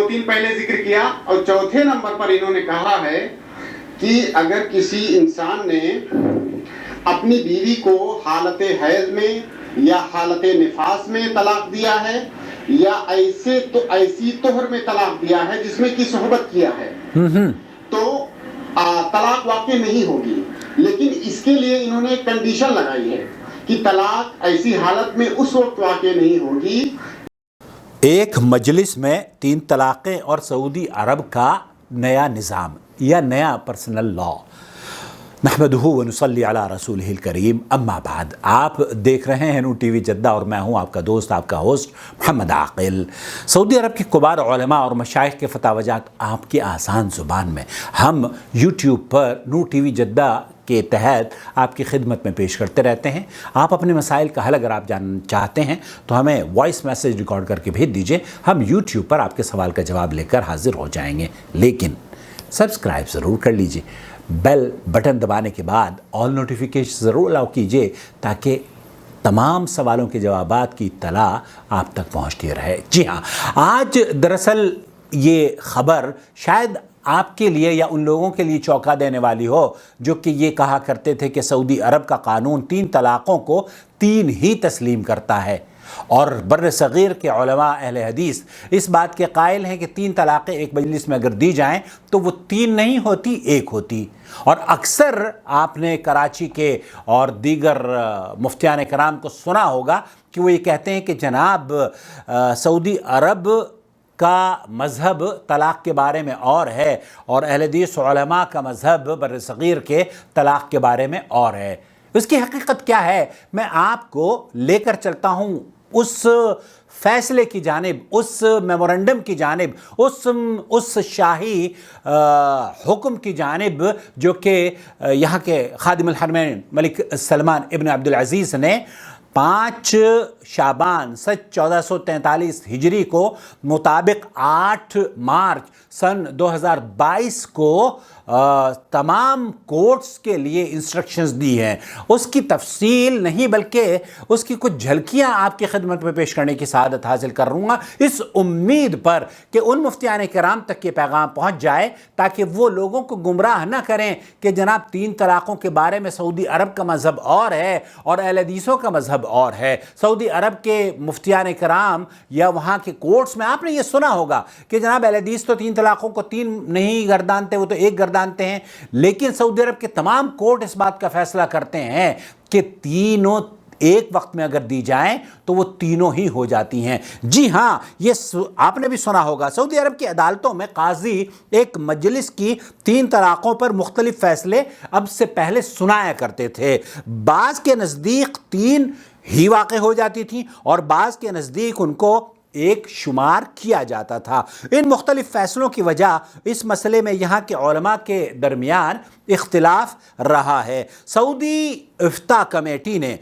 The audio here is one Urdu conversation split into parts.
تین پہلے ذکر کیا، اور چوتھے نمبر پر انہوں نے کہا ہے کہ اگر کسی انسان نے اپنی بیوی کو حالت حیض میں یا حالت نفاس میں طلاق دیا ہے یا ایسی طہر میں طلاق دیا ہے جس میں کی صحبت کیا ہے تو طلاق واقع نہیں ہوگی، لیکن اس کے لیے انہوں نے ایک کنڈیشن لگائی ہے کہ طلاق ایسی حالت میں اس وقت واقع نہیں ہوگی۔ ایک مجلس میں 3 طلاقیں اور سعودی عرب کا نیا نظام یا نیا پرسنل لا۔ نحمدہ ونصلی علی رسولہ الکریم، اما بعد۔ آپ دیکھ رہے ہیں نور ٹی وی جدہ اور میں ہوں آپ کا دوست، آپ کا ہوسٹ محمد عاقل۔ سعودی عرب کے کبار علماء اور مشائخ کے فتاوی جات آپ کی آسان زبان میں ہم یوٹیوب پر نور ٹی وی جدہ کے تحت آپ کی خدمت میں پیش کرتے رہتے ہیں۔ آپ اپنے مسائل کا حل اگر آپ جاننا چاہتے ہیں تو ہمیں وائس میسیج ریکارڈ کر کے بھیج دیجئے، ہم یوٹیوب پر آپ کے سوال کا جواب لے کر حاضر ہو جائیں گے۔ لیکن سبسکرائب ضرور کر لیجئے، بیل بٹن دبانے کے بعد آل نوٹیفیکیشن ضرور الاؤ کیجئے تاکہ تمام سوالوں کے جوابات کی اطلاع آپ تک پہنچتی رہے۔ جی ہاں، آج دراصل یہ خبر شاید آپ کے لیے یا ان لوگوں کے لیے چونکا دینے والی ہو جو کہ یہ کہا کرتے تھے کہ سعودی عرب کا قانون 3 طلاقوں کو 3 ہی تسلیم کرتا ہے، اور بر صغیر کے علماء اہل حدیث اس بات کے قائل ہیں کہ 3 طلاقیں ایک مجلس میں اگر دی جائیں تو وہ 3 نہیں ہوتی، 1 ہوتی۔ اور اکثر آپ نے کراچی کے اور دیگر مفتیان کرام کو سنا ہوگا کہ وہ یہ کہتے ہیں کہ جناب سعودی عرب کا مذہب طلاق کے بارے میں اور ہے اور اہل حدیث علماء کا مذہب بر صغیر کے طلاق کے بارے میں اور ہے۔ اس کی حقیقت کیا ہے میں آپ کو لے کر چلتا ہوں اس فیصلے کی جانب، اس میمورنڈم کی جانب، اس شاہی حکم کی جانب جو کہ یہاں کے خادم الحرمین ملک سلمان ابن عبدالعزیز نے 5 شعبان 1443 ہجری کو مطابق 8 مارچ سن 2022 کو تمام کورٹس کے لیے انسٹرکشنز دی ہیں۔ اس کی تفصیل نہیں بلکہ اس کی کچھ جھلکیاں آپ کی خدمت میں پیش کرنے کی سعادت حاصل کر رہوں گا، اس امید پر کہ ان مفتیان کرام تک یہ پیغام پہنچ جائے تاکہ وہ لوگوں کو گمراہ نہ کریں کہ جناب 3 طلاقوں کے بارے میں سعودی عرب کا مذہب اور ہے اور اہل حدیثوں کا مذہب اور ہے۔ سعودی عرب کے مفتیان کرام یا وہاں کے کورٹس میں آپ نے یہ سنا ہوگا کہ جناب اہل حدیث تو 3 طلاقوں کو 3 نہیں گردانتے، وہ تو 1 گردانتے ہیں، لیکن سعودی عرب کے تمام کورٹ اس بات کا فیصلہ کرتے ہیں کہ تینوں ایک وقت میں اگر دی جائیں تو وہ تینوں ہی ہو جاتی ہیں۔ جی ہاں، یہ آپ نے بھی سنا ہوگا، سعودی عرب کی عدالتوں میں قاضی ایک مجلس کی 3 طلاقوں پر مختلف فیصلے اب سے پہلے سنایا کرتے تھے۔ بعض کے نزدیک 3 ہی واقع ہو جاتی تھی اور بعض کے نزدیک ان کو 1 شمار کیا جاتا تھا۔ ان مختلف فیصلوں کی وجہ اس مسئلے میں یہاں کے علماء کے درمیان اختلاف رہا ہے۔ سعودی افتاء کمیٹی نے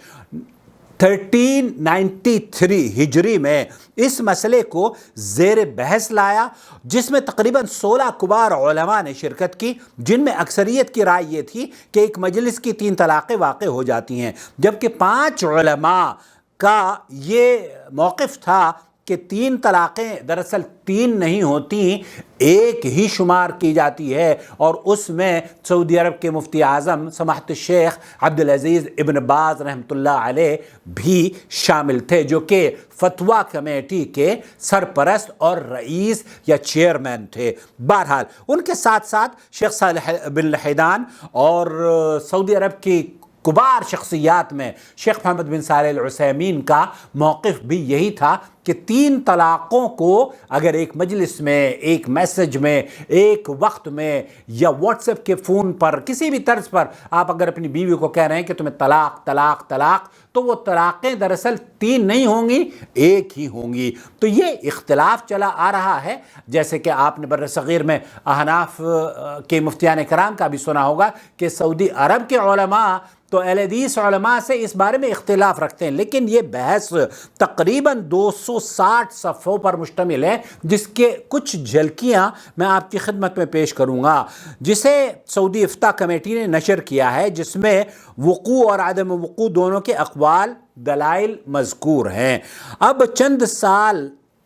1393 ہجری میں اس مسئلے کو زیر بحث لایا، جس میں تقریباً 16 کبار علماء نے شرکت کی، جن میں اکثریت کی رائے یہ تھی کہ ایک مجلس کی 3 طلاقیں واقع ہو جاتی ہیں، جبکہ 5 علماء کا یہ موقف تھا کہ 3 طلاقیں دراصل 3 نہیں ہوتی، 1 ہی شمار کی جاتی ہے، اور اس میں سعودی عرب کے مفتی اعظم سماحت الشیخ عبدالعزیز ابن باز رحمۃ اللہ علیہ بھی شامل تھے، جو کہ فتویٰ کمیٹی کے سرپرست اور رئیس یا چیئرمین تھے۔ بہرحال ان کے ساتھ ساتھ شیخ صالح بن لحیدان اور سعودی عرب کی کبار شخصیات میں شیخ محمد بن صالح العثیمین کا موقف بھی یہی تھا کہ 3 طلاقوں کو اگر ایک مجلس میں، ایک میسج میں، ایک وقت میں یا واٹس ایپ کے فون پر کسی بھی طرز پر آپ اگر اپنی بیوی کو کہہ رہے ہیں کہ تمہیں طلاق طلاق طلاق، تو وہ طلاقیں دراصل 3 نہیں ہوں گی، 1 ہی ہوں گی۔ تو یہ اختلاف چلا آ رہا ہے، جیسے کہ آپ نے بر صغیر میں احناف کے مفتیان کرام کا بھی سنا ہوگا کہ سعودی عرب کے علماء تو اہل حدیث علماء سے اس بارے میں اختلاف رکھتے ہیں، لیکن یہ بحث تقریباً 260 صفحوں پر مشتمل ہے، جس کے کچھ جھلکیاں میں آپ کی خدمت میں پیش کروں گا، جسے سعودی افتاء کمیٹی نے نشر کیا ہے، جس میں وقوع اور عدم وقوع دونوں کے اقوال دلائل مذکور ہیں۔ اب چند سال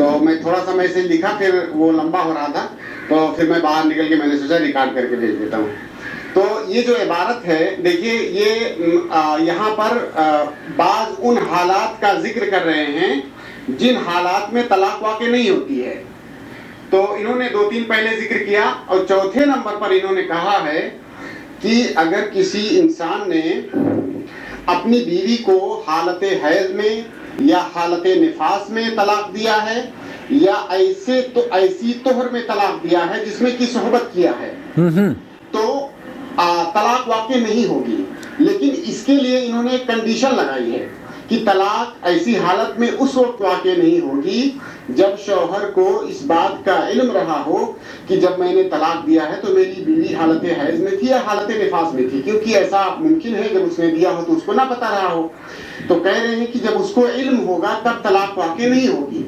تو میں تھوڑا سا میں اسے لکھا، پھر وہ لمبا ہو رہا تھا تو پھر میں باہر نکل کے میں نے سوچا ریکارڈ کر کے بھیج دیتا ہوں. تو یہ جو عبارت ہے دیکھیے، یہ یہاں پر بعض ان حالات کا ذکر کر رہے ہیں جن حالات میں طلاق واقع نہیں ہوتی ہے. تو انہوں نے 2-3 پہلے ذکر کیا، اور چوتھے نمبر پر انہوں نے کہا ہے کہ اگر کسی انسان نے اپنی بیوی کو حالت حیض میں یا حالت نفاس میں طلاق دیا ہے، یا ایسی طہر میں طلاق دیا ہے جس میں کی صحبت کیا ہے، تو طلاق واقع نہیں ہوگی. لیکن اس کے لیے انہوں نے ایک کنڈیشن لگائی ہے کہ طلاق ایسی حالت میں اس وقت واقع نہیں ہوگی جب شوہر کو اس بات کا علم رہا ہو کہ جب میں نے طلاق دیا ہے تو میری بیوی حالت حیض میں تھی یا حالت نفاس میں تھی، کیونکہ ایسا ممکن ہے جب اس نے دیا ہو تو اس کو نہ پتہ رہا ہو. تو کہہ رہے ہیں کہ جب اس کو علم ہوگا تب طلاق واقع نہیں ہوگی.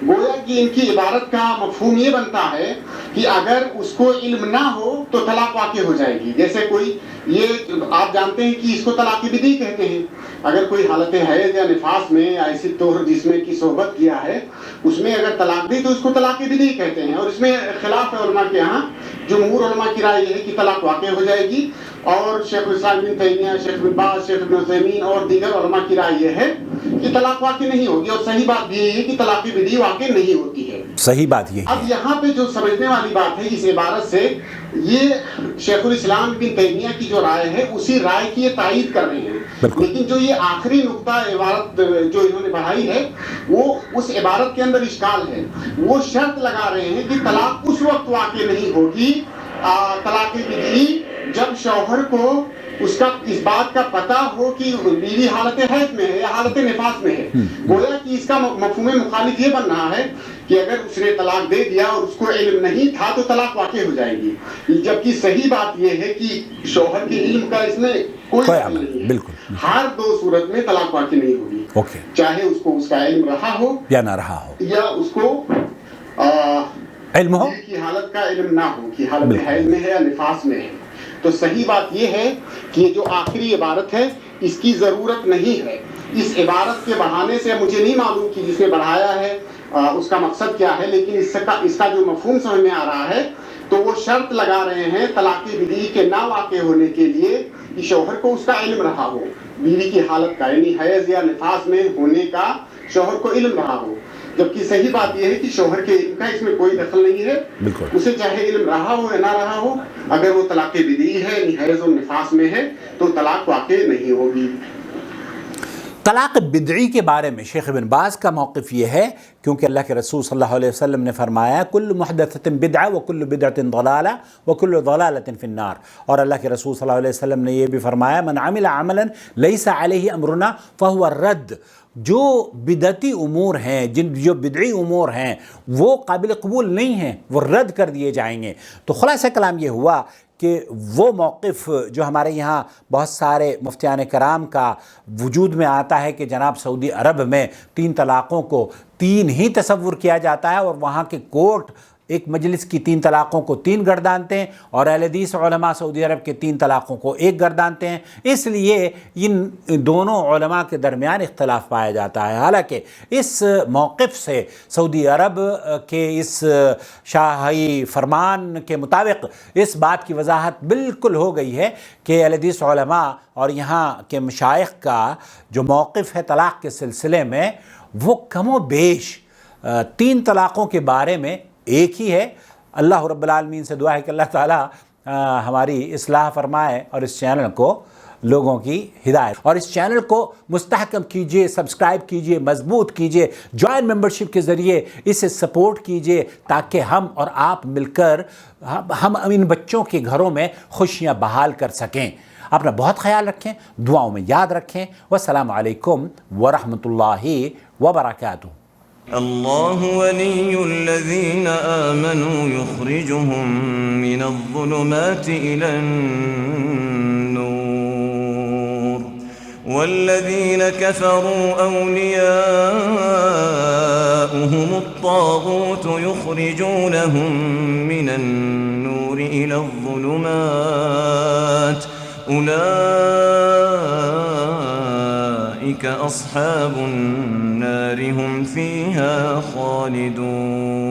گویا کہ ان کی عبارت کا مفہوم یہ بنتا ہے کہ اگر اس کو علم نہ ہو تو طلاق واقع ہو جائے گی. جیسے کوئی، یہ آپ جانتے ہیں کہ اس کو طلاق بدعی کہتے ہیں. اگر کوئی حالت حیض یا نفاس میں ایسی طور جس میں کی صحبت کیا ہے اس میں اگر طلاق دی تو اس کو طلاق بدعی کہتے ہیں. اور اس میں خلاف ہے علماء کے ہاں. جمہور علماء کی رائے یہ ہے کہ طلاق واقع ہو جائے گی، اور شیخ الاسلام ابن تیمیہ، شیخ بن باز، شیخ ابن عثیمین اور دیگر علماء کی رائے یہ ہے کہ طلاق واقع نہیں ہوگی. اور صحیح بات یہ ہے کہ طلاق بدعی واقع نہیں ہوتی ہے. صحیح بات یہ ہے. اب یہاں پہ جو سمجھنے والی بات ہے اس عبارت سے، یہ شیخ الاسلام ابن تیمیہ کی جو رائے ہے اسی رائے کی یہ تائید کر رہے ہیں. لیکن جو یہ آخری نقطہ عبارت جو انہوں نے بڑھائی ہے وہ اس عبارت کے اندر اشکال ہے. وہ شرط لگا رہے ہیں کہ طلاق اس وقت واقع نہیں ہوگی، طلاق بدعی، جب شوہر کو اس بات کا پتہ ہو کہ بیوی حالت حیض میں ہے یا حالت نفاس میں ہے. گویا کہ اس کا مفہوم مخالف یہ بن رہا ہے کہ اگر اس نے طلاق دے دیا اور اس کو علم نہیں تھا تو طلاق واقع ہو جائے گی، جبکہ صحیح بات یہ ہے کہ شوہر کے علم کا اس میں کوئی عمل نہیں ہے. بالکل ہر دو صورت میں طلاق واقع نہیں ہوگی، چاہے اس کو اس کا علم رہا ہو یا نہ رہا ہو، یا اس کو علم ہو کی حالت کا علم نہ ہو کہ حالت حیض میں ہے یا نفاس میں ہے. تو صحیح بات یہ ہے کہ یہ جو آخری عبارت ہے اس کی ضرورت نہیں ہے. اس عبارت کے بڑھانے سے مجھے نہیں معلوم کہ جس نے بڑھایا ہے اس کا مقصد کیا ہے، لیکن اس کا جو مفہوم سمجھ میں آ رہا ہے تو وہ شرط لگا رہے ہیں طلاق بدعی کے نہ واقع ہونے کے لیے کہ شوہر کو اس کا علم رہا ہو، بیوی کی حالت کا یعنی حیض یا نفاس میں ہونے کا شوہر کو علم رہا ہو. جبکہ صحیح بات یہ ہے کہ شوہر کے علم کا اس میں کوئی دخل نہیں ہے. اسے چاہے علم رہا ہو یا نہ رہا ہو، اگر وہ طلاق بدعی ہے یعنی حیض اور نفاس میں ہے تو طلاق واقع نہیں ہوگی. طلاق بدعی کے بارے میں شیخ ابن باز کا موقف یہ ہے، کیونکہ اللہ کے رسول صلی اللہ علیہ وسلم نے فرمایا کل محدثۃ بدعہ وکل بدعۃ ضلالہ وکل ضلالۃ فی النار. اور اللہ کے رسول صلی اللہ علیہ وسلم نے یہ بھی فرمایا من عمل عملا لیس علیہ امرنا فہو رد. جو بدعتی امور ہیں، جو بدعی امور ہیں وہ قابل قبول نہیں ہیں، وہ رد کر دیے جائیں گے. تو خلاصہ کلام یہ ہوا کہ وہ موقف جو ہمارے یہاں بہت سارے مفتیان کرام کا وجود میں آتا ہے کہ جناب سعودی عرب میں 3 طلاقوں کو 3 ہی تصور کیا جاتا ہے، اور وہاں کے کورٹ ایک مجلس کی 3 طلاقوں کو 3 گردانتے ہیں، اور اہل حدیث علماء سعودی عرب کے 3 طلاقوں کو 1 گردانتے ہیں. اس لیے ان دونوں علماء کے درمیان اختلاف پایا جاتا ہے. حالانکہ اس موقف سے سعودی عرب کے اس شاہی فرمان کے مطابق اس بات کی وضاحت بالکل ہو گئی ہے کہ اہل حدیث علماء اور یہاں کے مشائخ کا جو موقف ہے طلاق کے سلسلے میں وہ کم و بیش 3 طلاقوں کے بارے میں ایک ہی ہے. اللہ رب العالمین سے دعا ہے کہ اللہ تعالیٰ ہماری اصلاح فرمائے اور اس چینل کو لوگوں کی ہدایت، اور اس چینل کو مستحکم کیجئے، سبسکرائب کیجئے، مضبوط کیجئے، جوائن ممبرشپ کے ذریعے اسے سپورٹ کیجئے تاکہ ہم اور آپ مل کر ہم ان بچوں کے گھروں میں خوشیاں بحال کر سکیں. اپنا بہت خیال رکھیں، دعاؤں میں یاد رکھیں. والسلام علیکم ورحمۃ اللہ وبرکاتہ. اللہ ولی الذین آمنوا یخرجهم من الظلمات إلى النور والذین كفروا أولیاؤهم الطاغوت یخرجونهم من النور إلى الظلمات أولئک أولئك أصحاب النار هم فيها خالدون